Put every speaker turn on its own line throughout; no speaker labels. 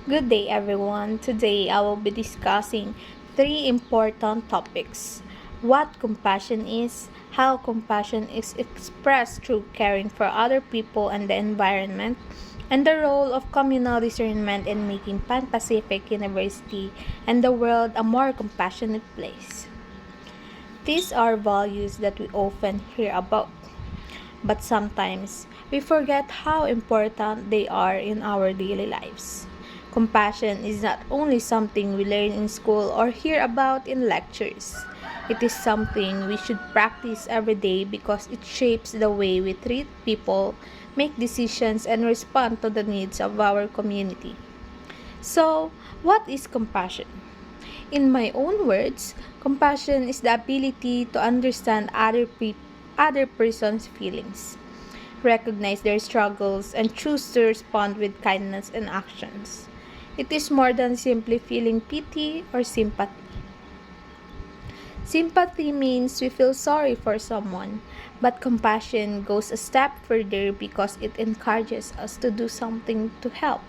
Good day, everyone. Today I will be discussing three important topics: what compassion is, how compassion is expressed through caring for other people and the environment, and the role of communal discernment in making Pan Pacific University and the world a more compassionate place. These are values that we often hear about, but sometimes we forget how important they are in our daily lives. Compassion is not only something we learn in school or hear about in lectures. It is something we should practice every day because it shapes the way we treat people, make decisions, and respond to the needs of our community. So, what is compassion? In my own words, compassion is the ability to understand other person's feelings, recognize their struggles, and choose to respond with kindness and actions. It is more than simply feeling pity or sympathy. Sympathy means we feel sorry for someone, but compassion goes a step further because it encourages us to do something to help.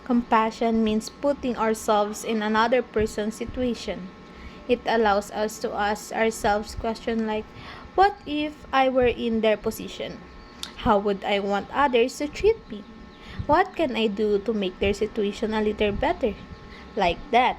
Compassion means putting ourselves in another person's situation. It allows us to ask ourselves questions like, what if I were in their position? How would I want others to treat me? What can I do to make their situation a little better? Like that.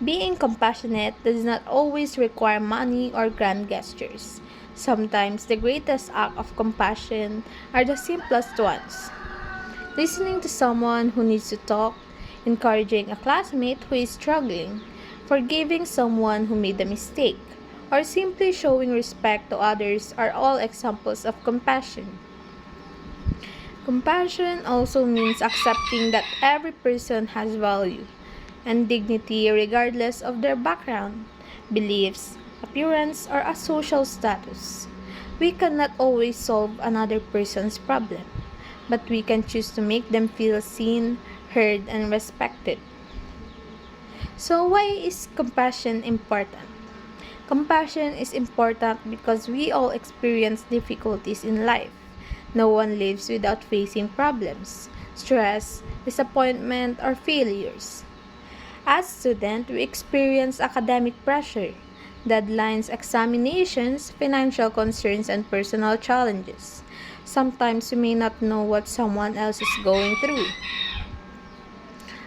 Being compassionate does not always require money or grand gestures. Sometimes the greatest act of compassion are the simplest ones. Listening to someone who needs to talk, encouraging a classmate who is struggling, forgiving someone who made a mistake, or simply showing respect to others are all examples of compassion. Compassion also means accepting that every person has value and dignity regardless of their background, beliefs, appearance, or a social status. We cannot always solve another person's problem, but we can choose to make them feel seen, heard, and respected. So, why is compassion important? Compassion is important because we all experience difficulties in life. No one lives without facing problems, stress, disappointment, or failures. As students, we experience academic pressure, deadlines, examinations, financial concerns, and personal challenges. Sometimes we may not know what someone else is going through.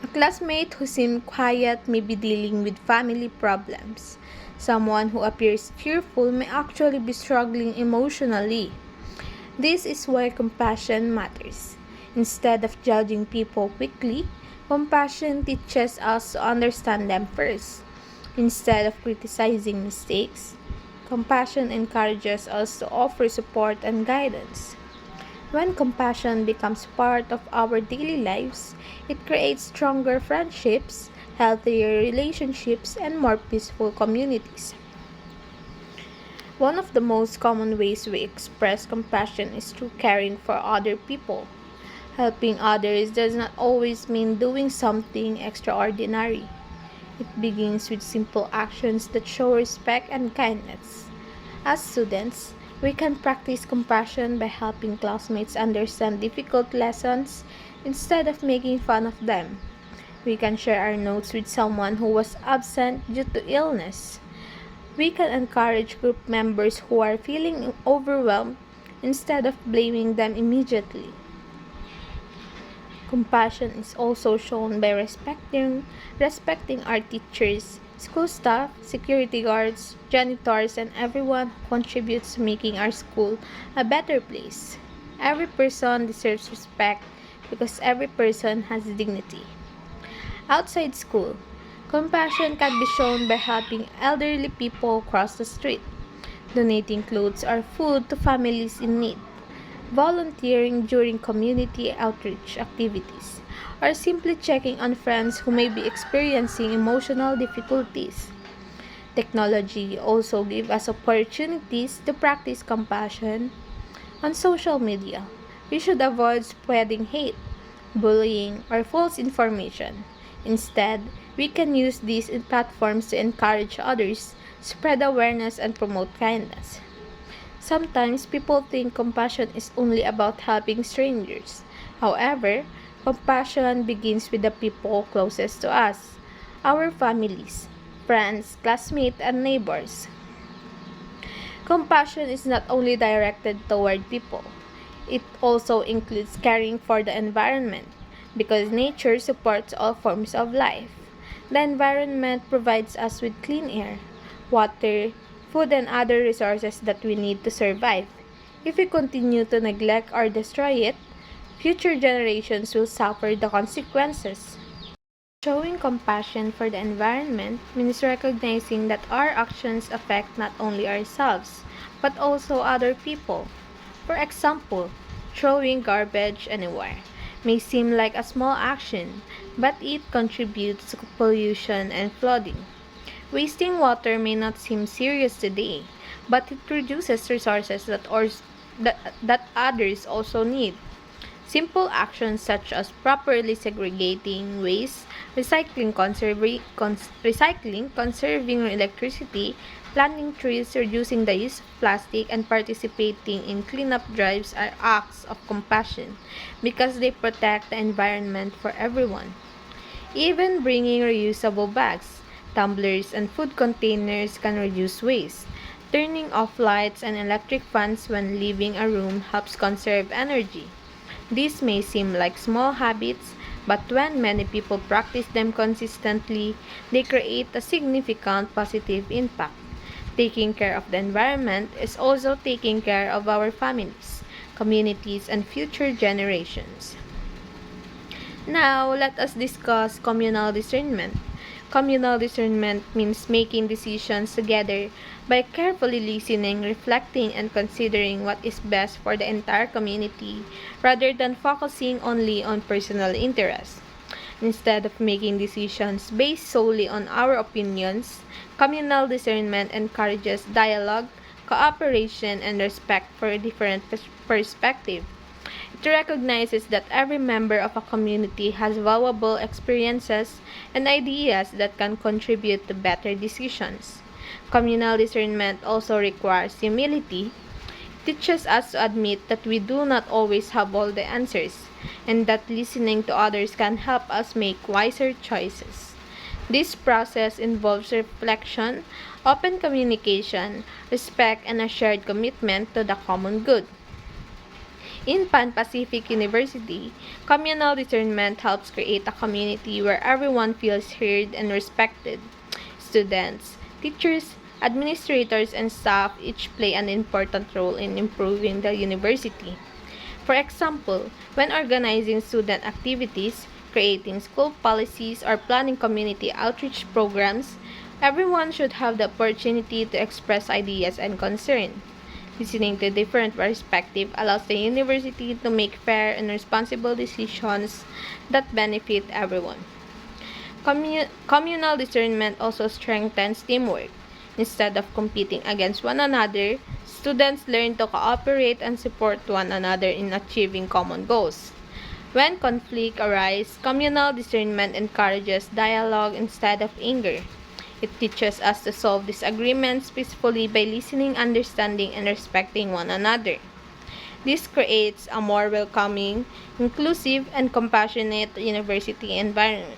A classmate who seems quiet may be dealing with family problems. Someone who appears cheerful may actually be struggling emotionally. This is why compassion matters. Instead of judging people quickly, compassion teaches us to understand them first. Instead of criticizing mistakes, compassion encourages us to offer support and guidance. When compassion becomes part of our daily lives, it creates stronger friendships, healthier relationships, and more peaceful communities. One of the most common ways we express compassion is through caring for other people. Helping others does not always mean doing something extraordinary. It begins with simple actions that show respect and kindness. As students, we can practice compassion by helping classmates understand difficult lessons instead of making fun of them. We can share our notes with someone who was absent due to illness. We can encourage group members who are feeling overwhelmed instead of blaming them immediately. Compassion is also shown by respecting our teachers, school staff, security guards, janitors, and everyone who contributes to making our school a better place. Every person deserves respect because every person has dignity. Outside school, compassion can be shown by helping elderly people cross the street, donating clothes or food to families in need, volunteering during community outreach activities, or simply checking on friends who may be experiencing emotional difficulties. Technology also gives us opportunities to practice compassion on social media. We should avoid spreading hate, bullying, or false information. Instead, we can use these platforms to encourage others, spread awareness, and promote kindness. Sometimes people think compassion is only about helping strangers. However, Compassion begins with the people closest to us, our families, friends, classmates, and neighbors. Compassion is not only directed toward people, it also includes caring for the environment because nature supports all forms of life. The environment provides us with clean air, water, food, and other resources that we need to survive. If we continue to neglect or destroy it, future generations will suffer the consequences. Showing compassion for the environment means recognizing that our actions affect not only ourselves, but also other people. For example, throwing garbage anywhere may seem like a small action, but it contributes to pollution and flooding. Wasting water may not seem serious today, but it reduces resources that others also need. Simple actions such as properly segregating waste, recycling, conserving electricity, planting trees, reducing the use of plastic, and participating in cleanup drives are acts of compassion because they protect the environment for everyone. Even bringing reusable bags, tumblers, and food containers can reduce waste. Turning off lights and electric fans when leaving a room helps conserve energy. These may seem like small habits, but when many people practice them consistently, they create a significant positive impact. Taking care of the environment is also taking care of our families, communities, and future generations. Now, let us discuss communal discernment. Communal discernment means making decisions together by carefully listening, reflecting, and considering what is best for the entire community rather than focusing only on personal interests. Instead of making decisions based solely on our opinions, communal discernment encourages dialogue, cooperation, and respect for different perspectives. It recognizes that every member of a community has valuable experiences and ideas that can contribute to better decisions. Communal discernment also requires humility. It teaches us to admit that we do not always have all the answers, and that listening to others can help us make wiser choices. This process involves reflection, open communication, respect, and a shared commitment to the common good. In Pan Pacific University, communal discernment helps create a community where everyone feels heard and respected. Students, teachers, administrators, and staff each play an important role in improving the university. For example, when organizing student activities, creating school policies, or planning community outreach programs, everyone should have the opportunity to express ideas and concern. Listening to different perspectives allows the university to make fair and responsible decisions that benefit everyone. Communal discernment also strengthens teamwork. Instead of competing against one another, students learn to cooperate and support one another in achieving common goals. When conflict arises, communal discernment encourages dialogue instead of anger. It teaches us to solve disagreements peacefully by listening, understanding, and respecting one another. This creates a more welcoming, inclusive, and compassionate university environment.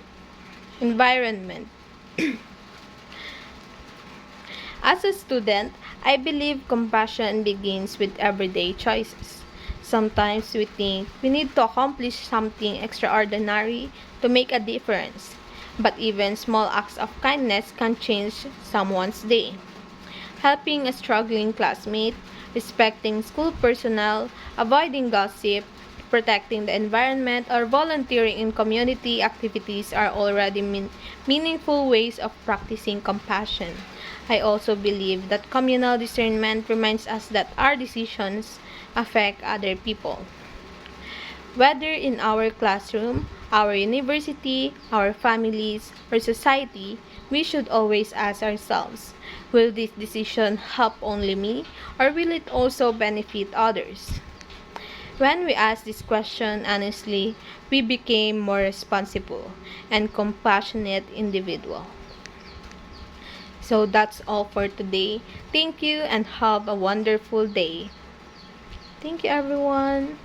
As a student, I believe compassion begins with everyday choices. Sometimes we think we need to accomplish something extraordinary to make a difference, but even small acts of kindness can change someone's day. Helping a struggling classmate, respecting school personnel, avoiding gossip, protecting the environment, or volunteering in community activities are already meaningful ways of practicing compassion. I also believe that communal discernment reminds us that our decisions affect other people. Whether in our classroom, our university, our families, or society, we should always ask ourselves, will this decision help only me, or will it also benefit others? When we ask this question honestly, we became more responsible and compassionate individual. So that's all for today. Thank you and have a wonderful day. Thank you everyone.